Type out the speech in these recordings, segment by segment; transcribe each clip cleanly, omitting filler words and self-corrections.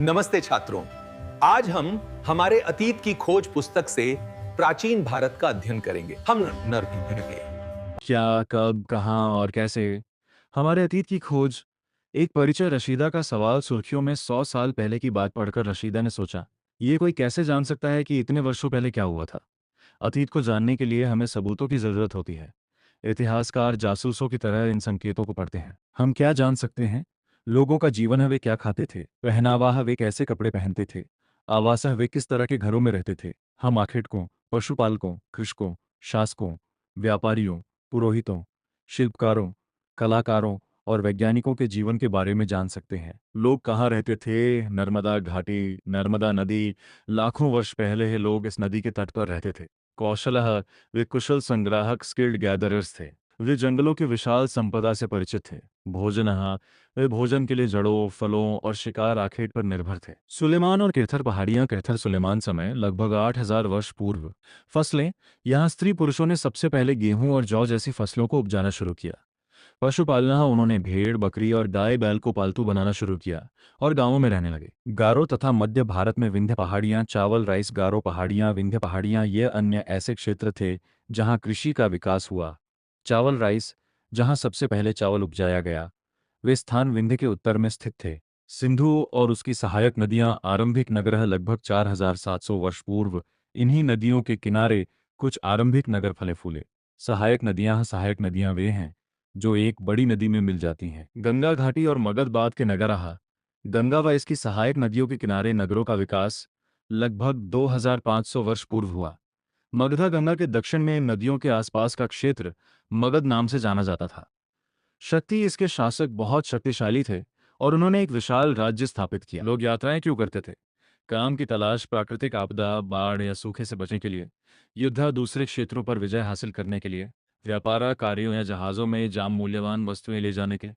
नमस्ते छात्रों। आज हम हमारे अतीत की खोज पुस्तक से प्राचीन भारत का अध्ययन करेंगे। हम नर करेंगे। क्या, कब, कहाँ और कैसे? हमारे अतीत की खोज। एक परिचय। रशीदा का सवाल सुर्खियों में 100 साल पहले की बात पढ़कर रशीदा ने सोचा, ये कोई कैसे जान सकता है कि इतने वर्षों पहले क्या हुआ था? अतीत को जानने के लिए हमें सबूतों की ज़रूरत होती है। इतिहासकार जासूसों की तरह इन संकेतों को पढ़ते हैं। हम क्या जान सकते हैं? लोगों का जीवन है, वे क्या खाते थे, पहनावा है, वे कैसे कपड़े पहनते थे, आवास है, वे किस तरह के घरों में रहते थे। हम आखेटकों, पशुपालकों, कृषकों, शासकों, व्यापारियों, पुरोहितों, शिल्पकारों, कलाकारों और वैज्ञानिकों के जीवन के बारे में जान सकते हैं। लोग कहाँ रहते थे? नर्मदा घाटी, नर्मदा नदी। लाखों वर्ष पहले लोग इस नदी के तट पर रहते थे। कौशलः, वे कुशल संग्राहक, स्किल्ड गैदरर्स थे। वे जंगलों की विशाल संपदा से परिचित थे। भोजनः, वे भोजन के लिए जड़ों, फलों और शिकार आखेट पर निर्भर थे। सुलेमान और केथर पहाड़ियां। केथर सुलेमान समय लगभग 8000 वर्ष पूर्व। फसलें, यहाँ स्त्री पुरुषों ने सबसे पहले गेहूं और जौ जैसी फसलों को उपजाना शुरू किया। पशुपालना, उन्होंने भेड़, बकरी और गाय बैल को पालतू बनाना शुरू किया और गांवों में रहने लगे। गारो तथा मध्य भारत में विंध्य पहाड़ियां। चावल, राइस, गारो पहाड़ियां, विंध्य पहाड़ियां, ये अन्य ऐसे क्षेत्र थे जहां कृषि का विकास हुआ। चावल, राइस, जहां सबसे पहले चावल उपजाया गया, वे स्थान विंध्य के उत्तर में स्थित थे। सिंधु और उसकी सहायक नदियां। आरंभिक नगरः लगभग 4700 वर्ष पूर्व। इन्हीं नदियों के किनारे कुछ आरंभिक नगर फले फूले। सहायक नदियां वे हैं जो एक बड़ी नदी में मिल जाती हैं। गंगा घाटी और मगध बाद के नगरः। गंगा व इसकी सहायक नदियों के किनारे नगरों का विकास लगभग 2500 वर्ष पूर्व हुआ। मगधा, गंगा के दक्षिण में इन नदियों के आसपास का क्षेत्र मगध नाम से जाना जाता था। शक्ति, इसके शासक बहुत शक्तिशाली थे और उन्होंने एक विशाल राज्य स्थापित किया। लोग यात्राएं क्यों करते थे? काम की तलाश, प्राकृतिक आपदा, बाढ़ या सूखे से बचने के लिए, युद्ध, दूसरे क्षेत्रों पर विजय हासिल करने के लिए, व्यापार कार्यों या जहाज़ों में जाम मूल्यवान वस्तुएं ले जाने के,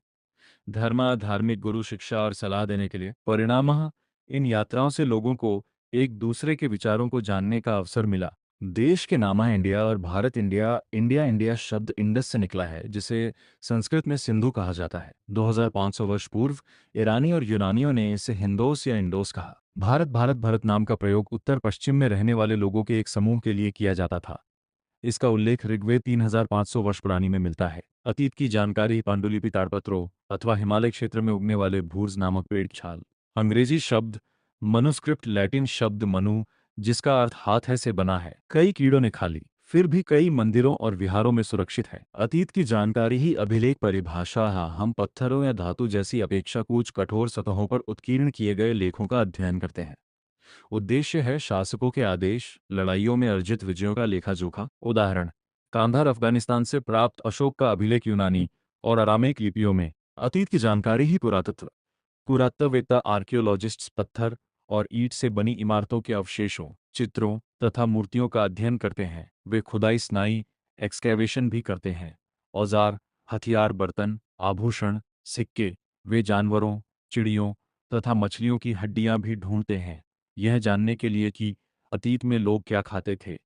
धर्म, धार्मिक गुरु, शिक्षा और सलाह देने के लिए। परिणामः, इन यात्राओं से लोगों को एक दूसरे के विचारों को जानने का अवसर मिला। देश के नाम है इंडिया और भारत। इंडिया शब्द इंडस से निकला है, जिसे संस्कृत में सिंधु कहा जाता है। 2500 वर्ष पूर्व ईरानी और यूनानियों ने इसे हिंदोस या इंडोस कहा। भारत नाम का प्रयोग उत्तर पश्चिम में रहने वाले लोगों के एक समूह के लिए किया जाता था। इसका उल्लेख ऋग्वेद 3500 वर्ष पुरानी में मिलता है। अतीत की जानकारी पांडुलिपि, ताड़पत्रों अथवा हिमालय क्षेत्र में उगने वाले भूर्ज नामक पेड़ की छाल। अंग्रेजी शब्द मनुस्क्रिप्ट, लैटिन शब्द मनु, जिसका अर्थ हाथ है, से बना है। कई कीड़ों ने खा ली, फिर भी कई मंदिरों और विहारों में सुरक्षित है। अतीत की जानकारी ही अभिलेख परिभाषा है। हम पत्थरों या धातु जैसी अपेक्षाकृत कठोर सतहों पर उत्कीर्ण किए गए लेखों का अध्ययन करते हैं। उद्देश्य है शासकों के आदेश, लड़ाइयों में अर्जित विजयों का लेखा जोखा। उदाहरण, कांधार अफगानिस्तान से प्राप्त अशोक का अभिलेख यूनानी और अरामेक लिपियों में। अतीत की जानकारी ही पुरातत्व। पुरातत्ववेत्ता, आर्कियोलॉजिस्ट्स पत्थर और ईंट से बनी इमारतों के अवशेषों, चित्रों तथा मूर्तियों का अध्ययन करते हैं। वे खुदाई, स्नाई, एक्सकेवेशन भी करते हैं। औजार, हथियार, बर्तन, आभूषण, सिक्के। वे जानवरों, चिड़ियों तथा मछलियों की हड्डियां भी ढूंढते हैं, यह जानने के लिए कि अतीत में लोग क्या खाते थे।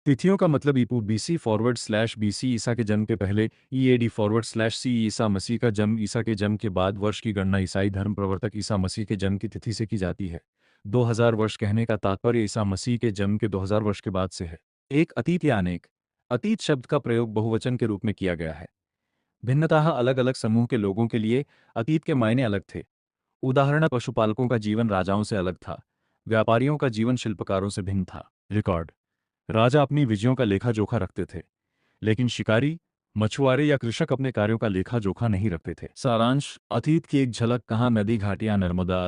तिथियों का मतलब ईपू बीसी फॉरवर्ड स्लैश बीसी, ईसा के जन्म के पहले, EAD forward slash C, Isa Masih का जन्म, ईसा के जन्म के बाद। वर्ष की गणना ईसाई धर्म प्रवर्तक ईसा मसीह के जन्म की तिथि से की जाती है। 2000 वर्ष कहने का तात्पर्य ईसा मसीह के जन्म के 2000 वर्ष के बाद से है। एक अतीत या अनेक। अतीत शब्द का प्रयोग बहुवचन के रूप में किया गया है। भिन्नतः अलग अलग समूह के लोगों के लिए अतीत के मायने अलग थे। उदाहरण, पशुपालकों का जीवन राजाओं से अलग था। व्यापारियों का जीवन शिल्पकारों से भिन्न था। रिकॉर्ड, राजा अपनी विजयों का लेखा जोखा रखते थे, लेकिन शिकारी, मछुआरे या कृषक अपने कार्यों का लेखा जोखा नहीं रखते थे। सारांश, अतीत की एक झलक। कहाँ? नदी, घाटियां, नर्मदा,